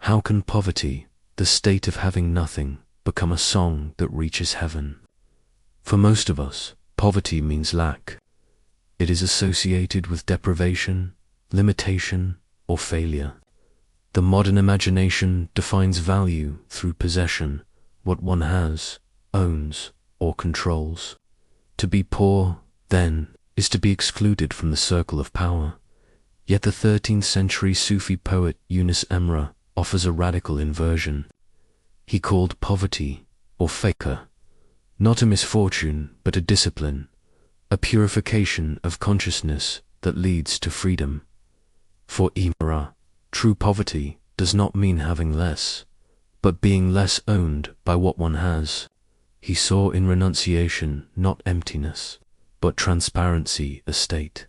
How can poverty, the state of having nothing, become a song that reaches heaven? For most of us, poverty means lack. It is associated with deprivation, limitation, or failure. The modern imagination defines value through possession, what one has, owns, or controls. To be poor, then, is to be excluded from the circle of power. Yet the 13th century Sufi poet Yunus Emre offers a radical inversion. He called poverty, or fakir, not a misfortune but a discipline, a purification of consciousness that leads to freedom. For Emre, true poverty does not mean having less, but being less owned by what one has. He saw in renunciation not emptiness, but transparency, a state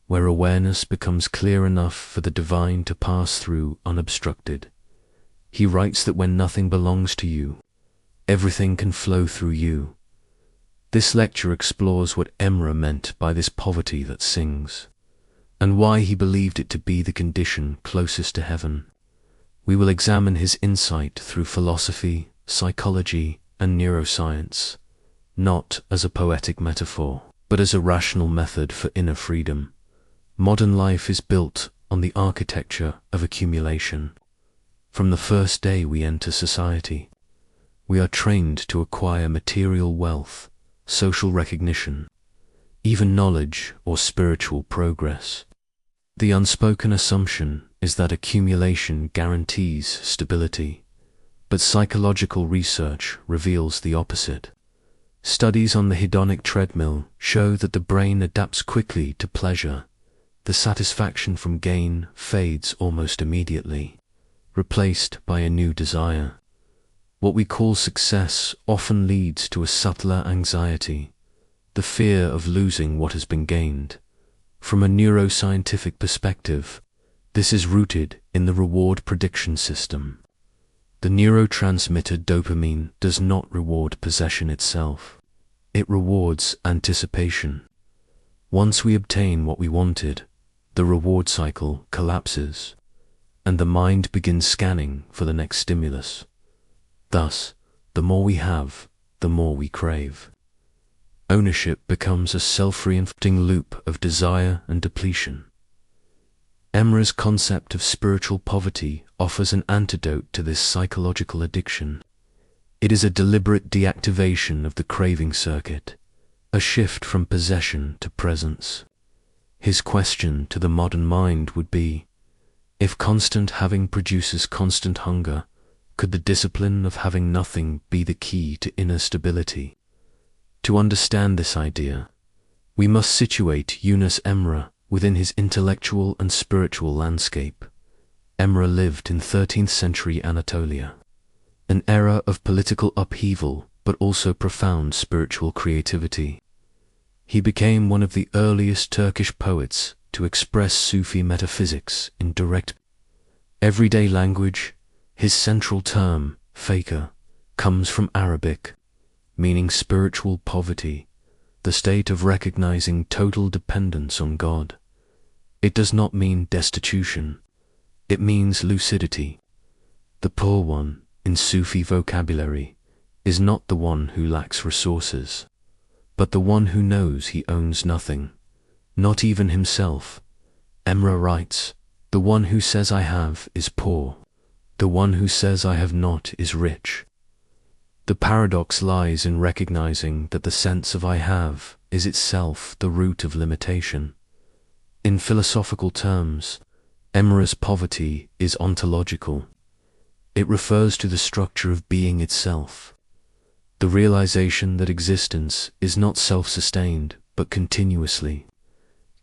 where awareness becomes clear enough for the divine to pass through unobstructed. He writes that when nothing belongs to you, everything can flow through you. This lecture explores what Emre meant by this poverty that sings, and why he believed it to be the condition closest to heaven. We will examine his insight through philosophy, psychology, and neuroscience, not as a poetic metaphor, but as a rational method for inner freedom. Modern life is built on the architecture of accumulation. From the first day we enter society, we are trained to acquire material wealth, social recognition, even knowledge or spiritual progress. The unspoken assumption is that accumulation guarantees stability, but psychological research reveals the opposite. Studies on the hedonic treadmill show that the brain adapts quickly to pleasure. The satisfaction from gain fades almost immediately, replaced by a new desire. What we call success often leads to a subtler anxiety, the fear of losing what has been gained. From a neuroscientific perspective, this is rooted in the reward prediction system. The neurotransmitter dopamine does not reward possession itself. It rewards anticipation. Once we obtain what we wanted, the reward cycle collapses, and the mind begins scanning for the next stimulus. Thus, the more we have, the more we crave. Ownership becomes a self-reinforcing loop of desire and depletion. Emre's concept of spiritual poverty offers an antidote to this psychological addiction. It is a deliberate deactivation of the craving circuit, a shift from possession to presence. His question to the modern mind would be, if constant having produces constant hunger, could the discipline of having nothing be the key to inner stability? To understand this idea, we must situate Yunus Emre within his intellectual and spiritual landscape. Emre lived in 13th century Anatolia, an era of political upheaval but also profound spiritual creativity. He became one of the earliest Turkish poets to express Sufi metaphysics in direct, everyday language. His central term, fakir, comes from Arabic, meaning spiritual poverty, the state of recognizing total dependence on God. It does not mean destitution, it means lucidity. The poor one, in Sufi vocabulary, is not the one who lacks resources, but the one who knows he owns nothing, not even himself. Emre writes, "The one who says I have is poor. The one who says I have not is rich." The paradox lies in recognizing that the sense of I have is itself the root of limitation. In philosophical terms, Emre's poverty is ontological. It refers to the structure of being itself, the realization that existence is not self-sustained but continuously.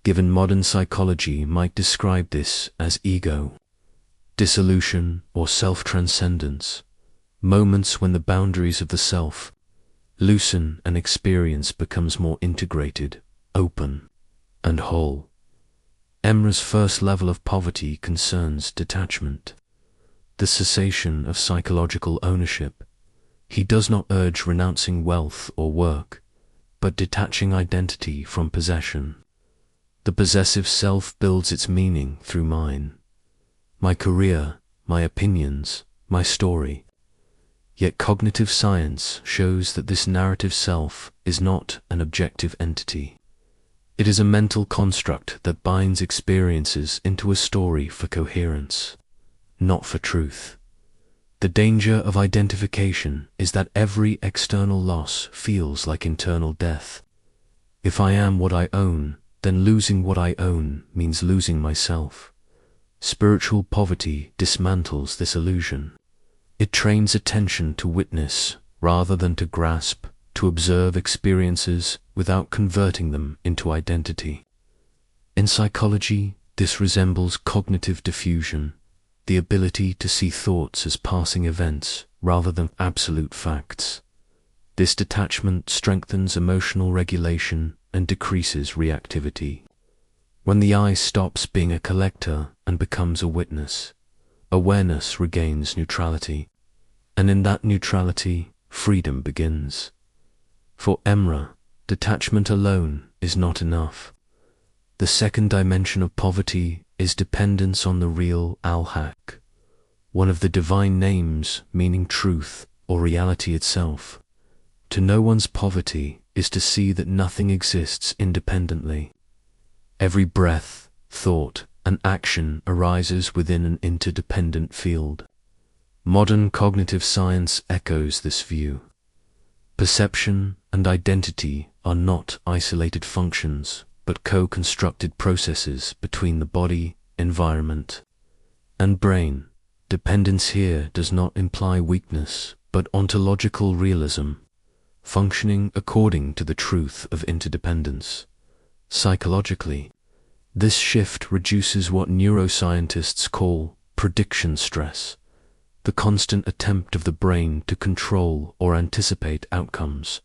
Given modern psychology might describe this as ego, dissolution or self-transcendence, moments when the boundaries of the self loosen and experience becomes more integrated, open, and whole. Emre's first level of poverty concerns detachment, the cessation of psychological ownership. He does not urge renouncing wealth or work, but detaching identity from possession. The possessive self builds its meaning through mine. My career, my opinions, my story. Yet cognitive science shows that this narrative self is not an objective entity. It is a mental construct that binds experiences into a story for coherence, not for truth. The danger of identification is that every external loss feels like internal death. If I am what I own, then losing what I own means losing myself. Spiritual poverty dismantles this illusion. It trains attention to witness rather than to grasp, to observe experiences without converting them into identity. In psychology, this resembles cognitive diffusion, the ability to see thoughts as passing events rather than absolute facts. This detachment strengthens emotional regulation and decreases reactivity. When the I stops being a collector and becomes a witness, awareness regains neutrality, and in that neutrality, freedom begins. For Emre, detachment alone is not enough. The second dimension of poverty is dependence on the real al-Haq, one of the divine names meaning truth or reality itself. To know one's poverty is to see that nothing exists independently. Every breath, thought, and action arises within an interdependent field. Modern cognitive science echoes this view. Perception and identity are not isolated functions, but co-constructed processes between the body, environment, and brain. Dependence here does not imply weakness, but ontological realism, functioning according to the truth of interdependence. Psychologically, this shift reduces what neuroscientists call prediction stress, the constant attempt of the brain to control or anticipate outcomes.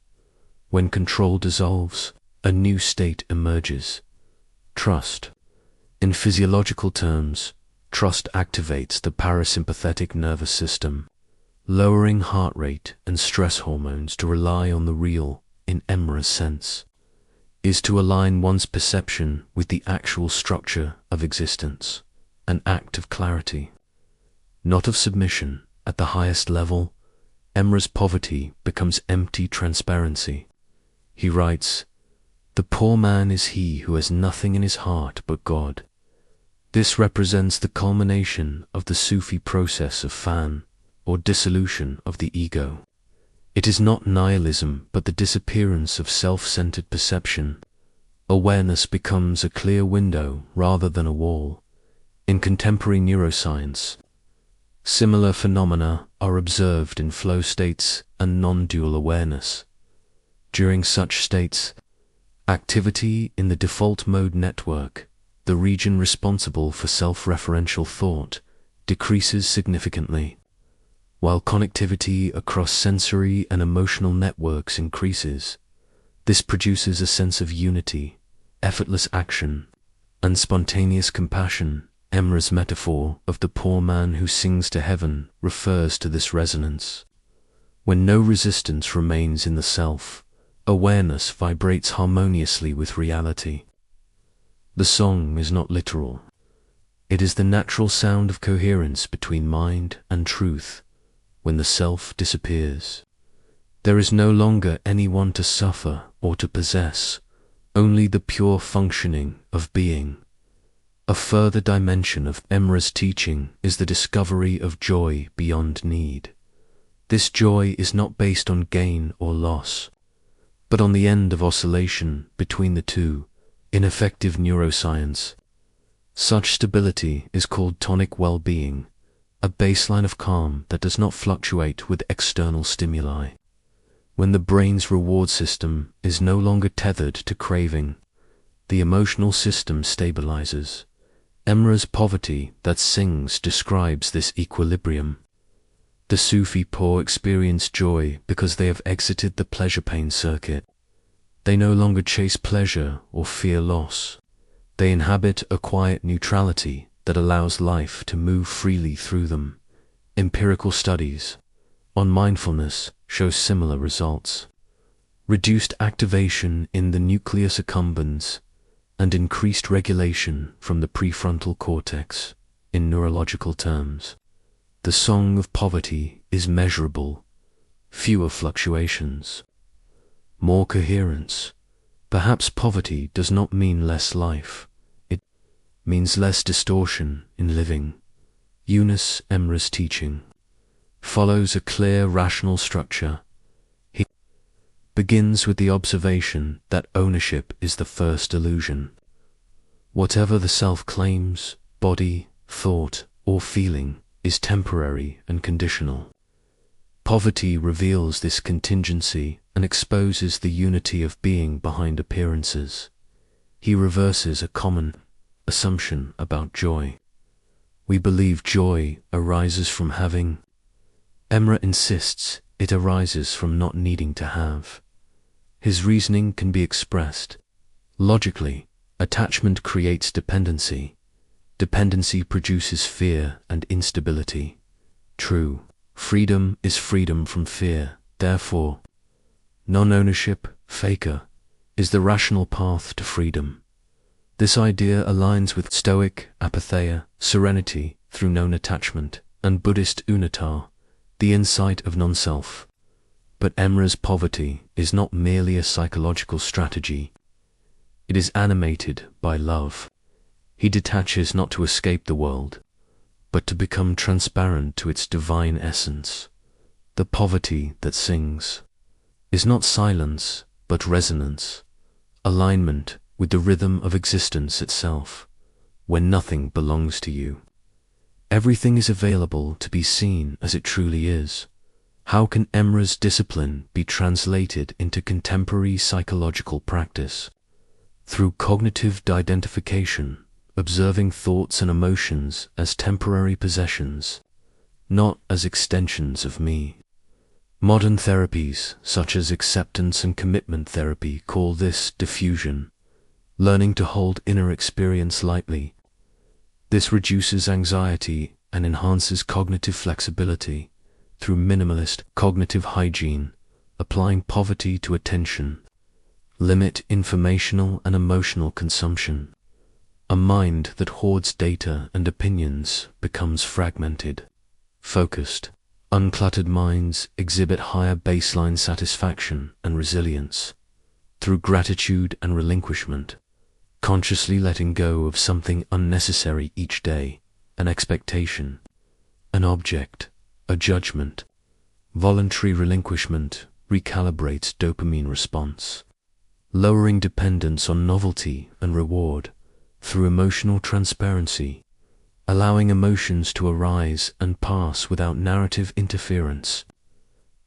When control dissolves, a new state emerges. Trust. In physiological terms, trust activates the parasympathetic nervous system, lowering heart rate and stress hormones. To rely on the real, in Emre's sense, is to align one's perception with the actual structure of existence, an act of clarity, not of submission. At the highest level, Emre's poverty becomes empty transparency. He writes, "The poor man is he who has nothing in his heart but God." This represents the culmination of the Sufi process of fan, or dissolution of the ego. It is not nihilism, but the disappearance of self-centered perception. Awareness becomes a clear window rather than a wall. In contemporary neuroscience, similar phenomena are observed in flow states and non-dual awareness. During such states, activity in the default mode network, the region responsible for self-referential thought, decreases significantly, while connectivity across sensory and emotional networks increases. This produces a sense of unity, effortless action, and spontaneous compassion. Emre's metaphor of the poor man who sings to heaven refers to this resonance. When no resistance remains in the self, awareness vibrates harmoniously with reality. The song is not literal. It is the natural sound of coherence between mind and truth. When the self disappears, there is no longer anyone to suffer or to possess, only the pure functioning of being. A further dimension of Emre's teaching is the discovery of joy beyond need. This joy is not based on gain or loss, but on the end of oscillation between the two. In effective neuroscience, such stability is called tonic well-being, a baseline of calm that does not fluctuate with external stimuli. When the brain's reward system is no longer tethered to craving, the emotional system stabilizes. Emre's poverty that sings describes this equilibrium. The Sufi poor experience joy because they have exited the pleasure-pain circuit. They no longer chase pleasure or fear loss. They inhabit a quiet neutrality that allows life to move freely through them. Empirical studies on mindfulness show similar results. Reduced activation in the nucleus accumbens and increased regulation from the prefrontal cortex, in neurological terms. The song of poverty is measurable, fewer fluctuations, more coherence. Perhaps poverty does not mean less life, it means less distortion in living. Yunus Emre's teaching follows a clear rational structure. He begins with the observation that ownership is the first illusion. Whatever the self claims, body, thought, or feeling, is temporary and conditional. Poverty reveals this contingency and exposes the unity of being behind appearances. He reverses a common assumption about joy. We believe joy arises from having. Emre insists it arises from not needing to have. His reasoning can be expressed logically. Attachment creates dependency. Dependency produces fear and instability. True freedom is freedom from fear. Therefore, non-ownership, faker, is the rational path to freedom. This idea aligns with Stoic apatheia, serenity through non-attachment, and Buddhist unnata, the insight of non-self. But Emre's poverty is not merely a psychological strategy. It is animated by love. He detaches not to escape the world, but to become transparent to its divine essence. The poverty that sings is not silence, but resonance, alignment with the rhythm of existence itself. When nothing belongs to you, everything is available to be seen as it truly is. How can Emre's discipline be translated into contemporary psychological practice? Through cognitive identification, observing thoughts and emotions as temporary possessions, not as extensions of me. Modern therapies, such as acceptance and commitment therapy, call this diffusion, learning to hold inner experience lightly. This reduces anxiety and enhances cognitive flexibility through minimalist cognitive hygiene, applying poverty to attention. Limit informational and emotional consumption. A mind that hoards data and opinions becomes fragmented. Focused, uncluttered minds exhibit higher baseline satisfaction and resilience. Through gratitude and relinquishment, consciously letting go of something unnecessary each day, an expectation, an object, a judgment. Voluntary relinquishment recalibrates dopamine response. Lowering dependence on novelty and reward through emotional transparency, allowing emotions to arise and pass without narrative interference.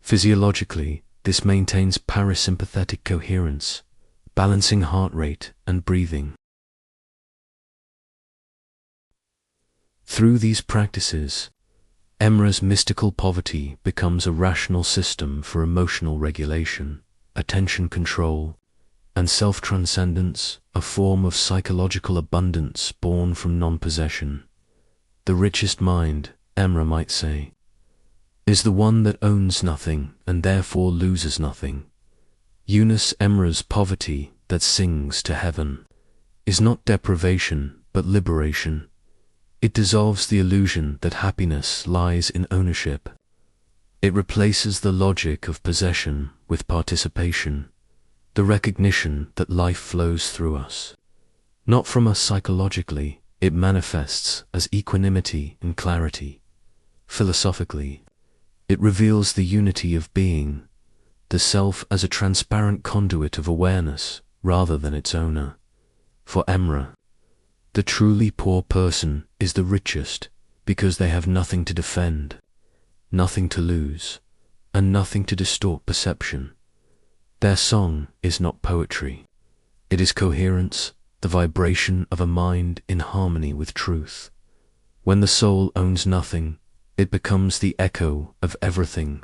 Physiologically, this maintains parasympathetic coherence, balancing heart rate and breathing. Through these practices, Emre's mystical poverty becomes a rational system for emotional regulation, attention control, and self-transcendence, a form of psychological abundance born from non-possession. The richest mind, Emre might say, is the one that owns nothing and therefore loses nothing. Yunus Emre's poverty that sings to heaven is not deprivation but liberation. It dissolves the illusion that happiness lies in ownership. It replaces the logic of possession with participation, the recognition that life flows through us. Not from us psychologically, it manifests as equanimity and clarity. Philosophically, it reveals the unity of being, the self as a transparent conduit of awareness rather than its owner. For Emre, the truly poor person is the richest because they have nothing to defend, nothing to lose, and nothing to distort perception. Their song is not poetry. It is coherence, the vibration of a mind in harmony with truth. When the soul owns nothing, it becomes the echo of everything